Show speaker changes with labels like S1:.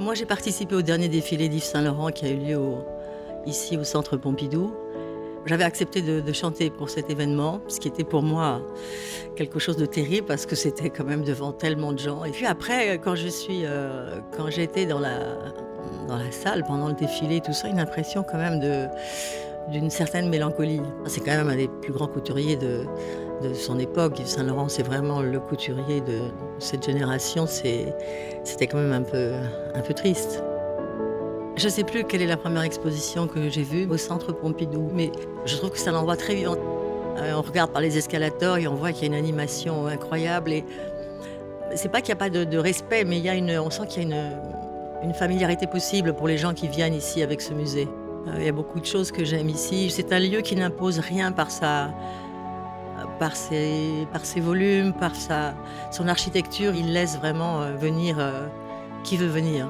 S1: Moi, j'ai participé au dernier défilé d'Yves Saint-Laurent qui a eu lieu ici au Centre Pompidou. J'avais accepté de chanter pour cet événement, ce qui était pour moi quelque chose de terrible parce que c'était quand même devant tellement de gens. Et puis après, quand j'étais dans la salle pendant le défilé, tout ça, une impression quand même d'une certaine mélancolie. C'est quand même un des plus grands couturiers de son époque. Yves Saint-Laurent, c'est vraiment le couturier de cette génération. C'était quand même un peu triste. Je ne sais plus quelle est la première exposition que j'ai vue au Centre Pompidou, mais je trouve que c'est un endroit très vivant. On regarde par les escalators et on voit qu'il y a une animation incroyable. Et c'est pas qu'il n'y a pas de respect, mais on sent qu'il y a une familiarité possible pour les gens qui viennent ici avec ce musée. Il y a beaucoup de choses que j'aime ici. C'est un lieu qui n'impose rien par ses volumes, son architecture. Il laisse vraiment venir qui veut venir.